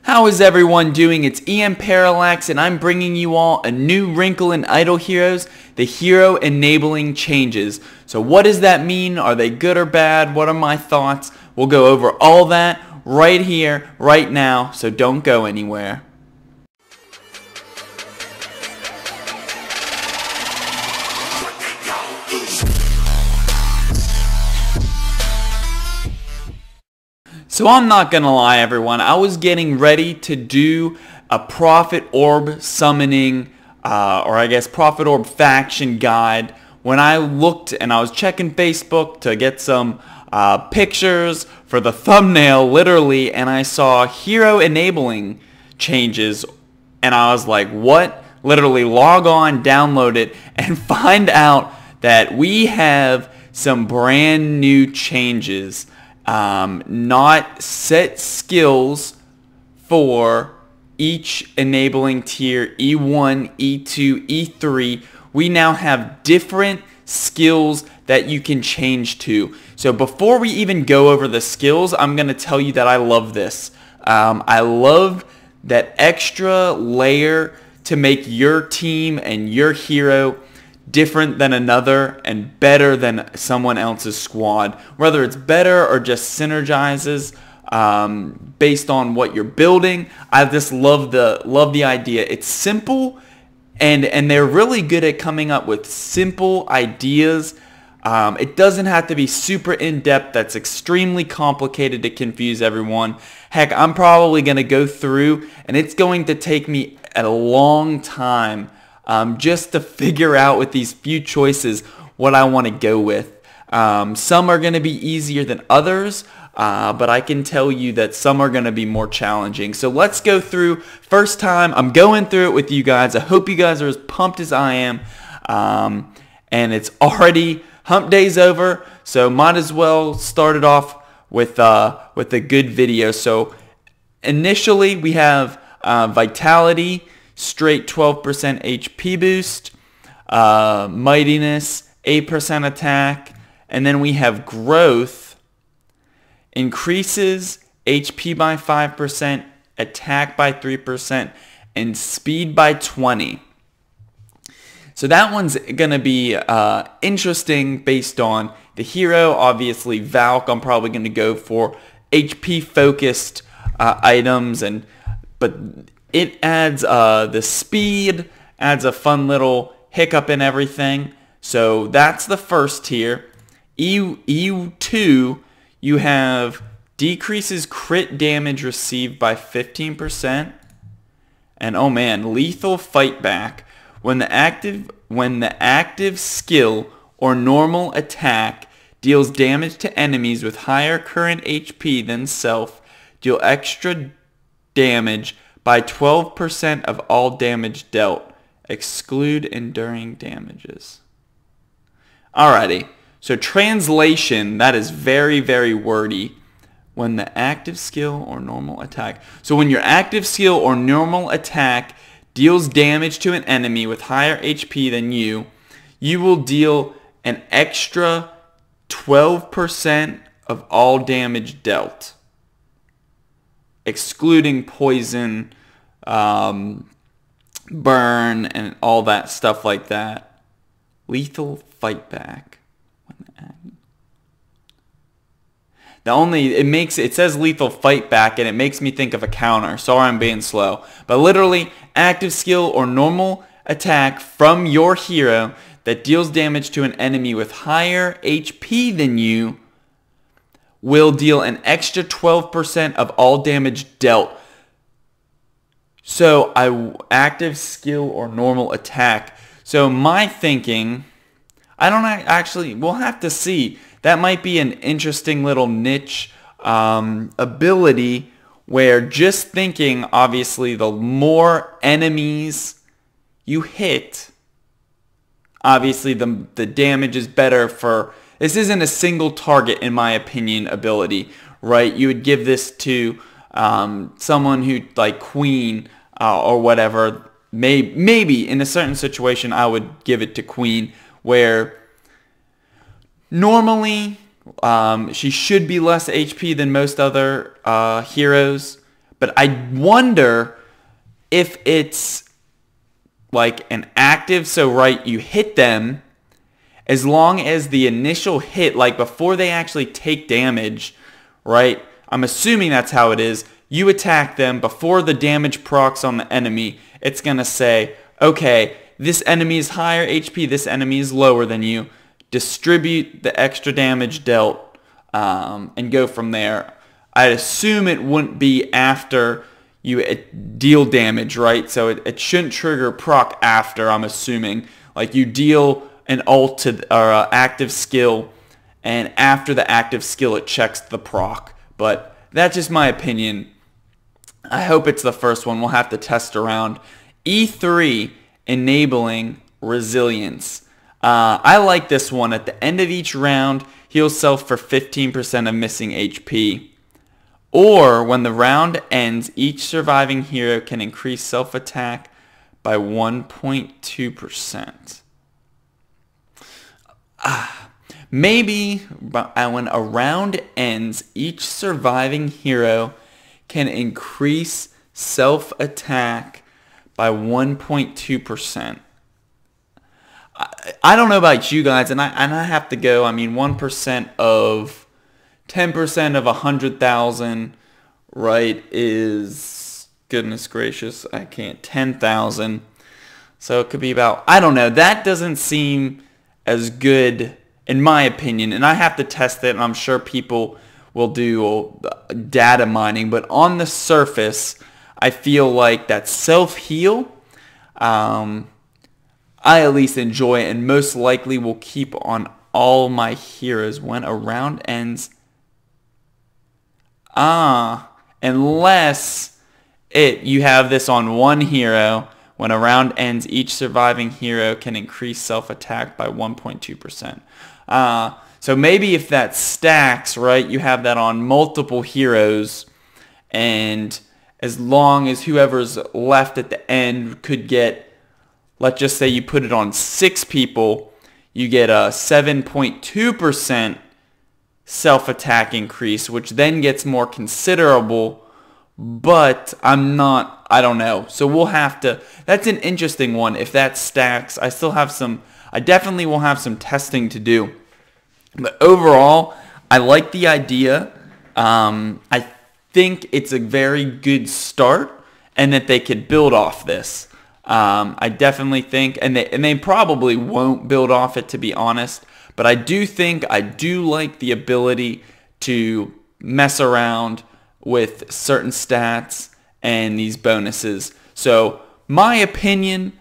How is everyone doing? It's Emparallax, and I'm bringing you all a new wrinkle in Idle Heroes, the Hero Enabling Changes. So what does that mean? Are they good or bad? What are my thoughts? We'll go over all that right here, right now, so don't go anywhere. So I'm not gonna lie, everyone, I was getting ready to do a Prophet Orb summoning, or I guess Prophet Orb faction guide, when I looked and I was checking Facebook to get some pictures for the thumbnail, literally, and I saw Hero Enabling Changes, and I was like, what? Literally log on, download it, and find out that we have some brand new changes. Not set skills for each enabling tier, E1, E2, E3. We now have different skills that you can change to. So before we even go over the skills, I'm going to tell you that I love this. I love that extra layer to make your team and your hero different than another and better than someone else's squad. Whether it's better or just synergizes based on what you're building. I just love the idea. It's simple, and they're really good at coming up with simple ideas. It doesn't have to be super in-depth. That's extremely complicated to confuse everyone. Heck, I'm probably going to go through, and it's going to take me a long time just to figure out with these few choices what I want to go with. Some are going to be easier than others, but I can tell you that some are going to be more challenging. So let's go through. First time, I'm going through it with you guys. I hope you guys are as pumped as I am. And it's already, hump day's over, so might as well start it off with a good video. So initially we have Vitality, straight 12% HP boost, Mightiness, 8% attack, and then we have Growth, increases HP by 5%, attack by 3%, and speed by 20%. So that one's going to be interesting based on the hero. Obviously, Valk, I'm probably going to go for HP-focused items, but it adds the speed, adds a fun little hiccup in everything. So that's the first tier. E2, you have decreases crit damage received by 15%. And oh man, lethal fight back. When the active skill or normal attack deals damage to enemies with higher current HP than self, deal extra damage by 12% of all damage dealt. Exclude enduring damages. Alrighty, so translation, that is very, very wordy. When the active skill or normal attack. So when your active skill or normal attack deals damage to an enemy with higher HP than you, you will deal an extra 12% of all damage dealt, excluding poison, burn, and all that stuff like that. Lethal fight back. It says lethal fight back, and it makes me think of a counter. Sorry, I'm being slow. But literally, active skill or normal attack from your hero that deals damage to an enemy with higher HP than you will deal an extra 12% of all damage dealt. So, active skill or normal attack. So, my thinking, I don't actually, we'll have to see. That might be an interesting little niche ability where just thinking, obviously, the more enemies you hit, obviously the damage is better for, this isn't a single target in my opinion ability, right? You would give this to someone who, like Queen or whatever, maybe in a certain situation I would give it to Queen, where normally she should be less HP than most other heroes, But I wonder if it's like an active, so right, you hit them, as long as the initial hit, like before they actually take damage, right? I'm assuming that's how it is. You attack them before the damage procs on the enemy. It's going to say, okay, this enemy is higher HP, this enemy is lower than you. Distribute the extra damage dealt and go from there. I'd assume it wouldn't be after you deal damage, right? So it shouldn't trigger proc after, I'm assuming. Like you deal an ult to, or active skill, and after the active skill it checks the proc. But that's just my opinion. I hope it's the first one. We'll have to test around. E3, enabling resilience. I like this one. At the end of each round, heal self for 15% of missing HP. Or when the round ends, each surviving hero can increase self-attack by 1.2%. Maybe when a round ends, each surviving hero can increase self-attack by 1.2%. I don't know about you guys, and I have to go, I mean, 1% of 10% of 100,000, right, is, goodness gracious, I can't, 10,000. So it could be about, I don't know, that doesn't seem as good in my opinion, and I have to test it, and I'm sure people will do data mining, but on the surface, I feel like that self-heal, I at least enjoy it, and most likely will keep on all my heroes when a round ends. Unless you have this on one hero. When a round ends, each surviving hero can increase self-attack by 1.2%. So maybe if that stacks, right, you have that on multiple heroes, and as long as whoever's left at the end could get, let's just say you put it on 6 people, you get a 7.2% self-attack increase, which then gets more considerable, but I don't know. So we'll have to, that's an interesting one. If that stacks, I definitely will have some testing to do. But overall, I like the idea. I think it's a very good start, and that they could build off this. I definitely think, and they probably won't build off it, to be honest, but I do like the ability to mess around with certain stats and these bonuses. So my opinion,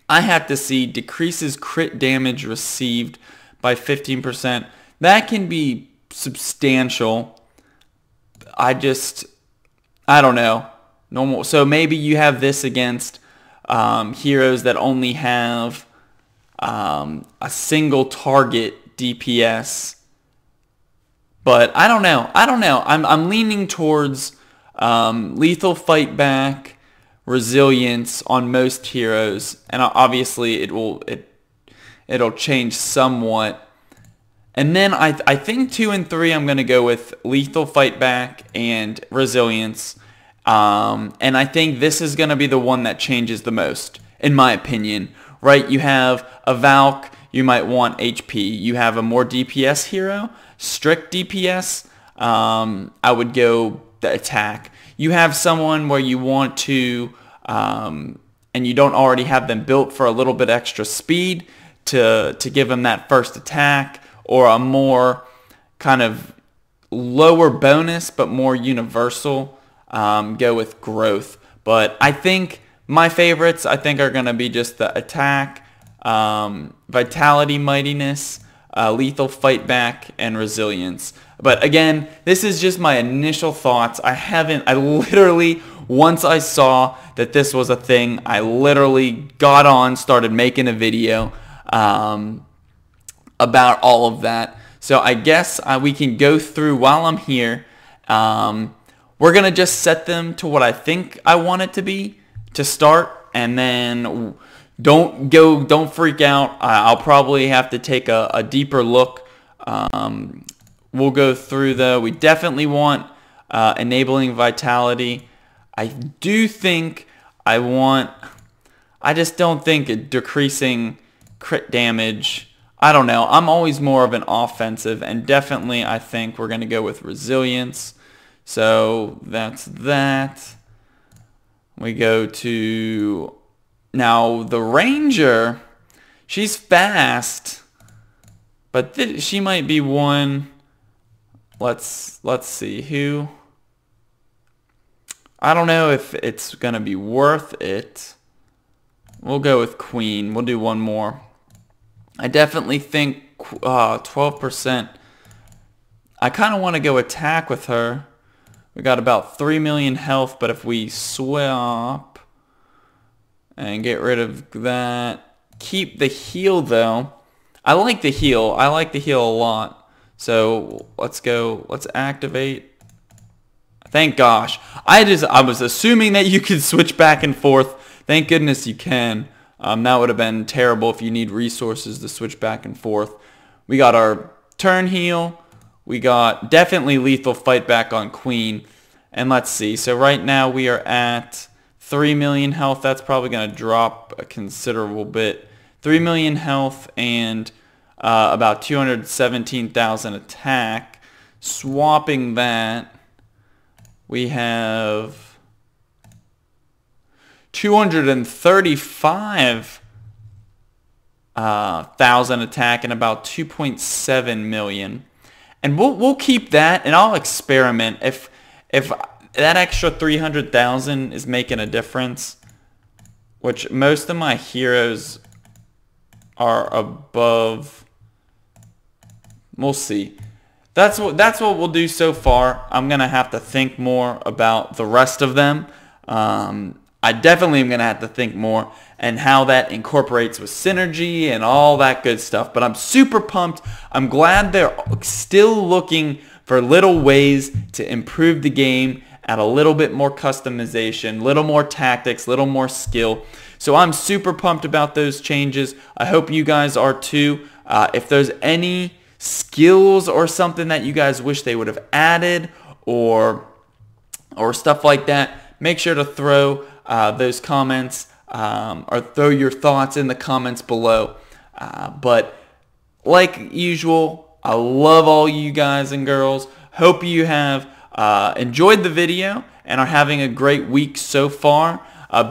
I have to see decreases crit damage received by 15%. That can be substantial. I don't know. Normal. So maybe you have this against heroes that only have a single target DPS. But I don't know. I'm leaning towards lethal fight back, resilience on most heroes, and obviously it'll change somewhat. And then I think 2 and 3 I'm gonna go with lethal fight back and resilience. And I think this is gonna be the one that changes the most, in my opinion. Right? You have a Valk, you might want HP. You have a more DPS hero, strict DPS, I would go the attack. You have someone where you want to, and you don't already have them built for a little bit extra speed to give them that first attack, or a more kind of lower bonus but more universal, go with growth. But I think my favorites, are going to be just the attack, vitality, mightiness, lethal fight back, and resilience. But again, this is just my initial thoughts. I literally, once I saw that this was a thing, I literally started making a video about all of that. So I guess we can go through while I'm here. We're going to just set them to what I think I want it to be to start, and then don't freak out. I'll probably have to take a deeper look. We'll go through we definitely want enabling vitality. I do think I just don't think decreasing crit damage. I don't know. I'm always more of an offensive, and definitely I think we're going to go with resilience. So that's that. We go to, now the ranger, she's fast, but she might be one. Let's see who. I don't know if it's going to be worth it. We'll go with queen. We'll do one more. I definitely think 12%. I kind of want to go attack with her. We got about 3 million health, but if we swap and get rid of that, keep the heal though. I like the heal. I like the heal a lot. So let's go. Let's activate. Thank gosh. I was assuming that you could switch back and forth. Thank goodness you can. That would have been terrible if you need resources to switch back and forth. We got our turn heal. We got definitely lethal fight back on queen. And let's see. So right now we are at 3 million health. That's probably going to drop a considerable bit. 3 million health and about 217,000 attack. Swapping that, we have 235,000 attack and about 2.7 million. And we'll keep that, and I'll experiment if that extra 300,000 is making a difference, which most of my heroes are above. We'll see. That's what we'll do so far. I'm gonna have to think more about the rest of them. I definitely am gonna have to think more and how that incorporates with synergy and all that good stuff. But I'm super pumped. I'm glad they're still looking for little ways to improve the game, add a little bit more customization, little more tactics, little more skill. So I'm super pumped about those changes. I hope you guys are too. If there's any skills or something that you guys wish they would have added or stuff like that, make sure to throw those comments or throw your thoughts in the comments below. But like usual, I love all you guys and girls. Hope you have enjoyed the video and are having a great week so far.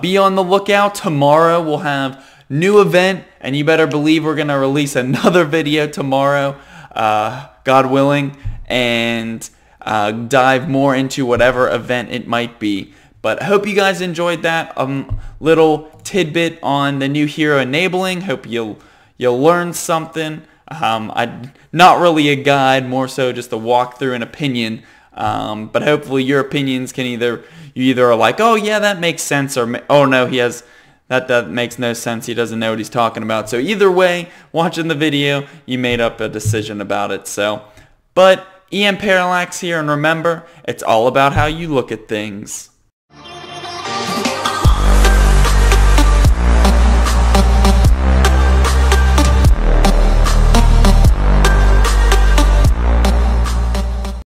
Be on the lookout. Tomorrow we'll have new event, and you better believe we're going to release another video tomorrow, God willing, and dive more into whatever event it might be. But I hope you guys enjoyed that little tidbit on the new hero enabling. Hope you'll learn something. Not really a guide, more so just a walkthrough and opinion. But hopefully your opinions can you either are like, oh yeah, that makes sense, or oh no, that makes no sense, he doesn't know what he's talking about. So either way, watching the video, you made up a decision about it. So, but Emparallax here, and remember, it's all about how you look at things.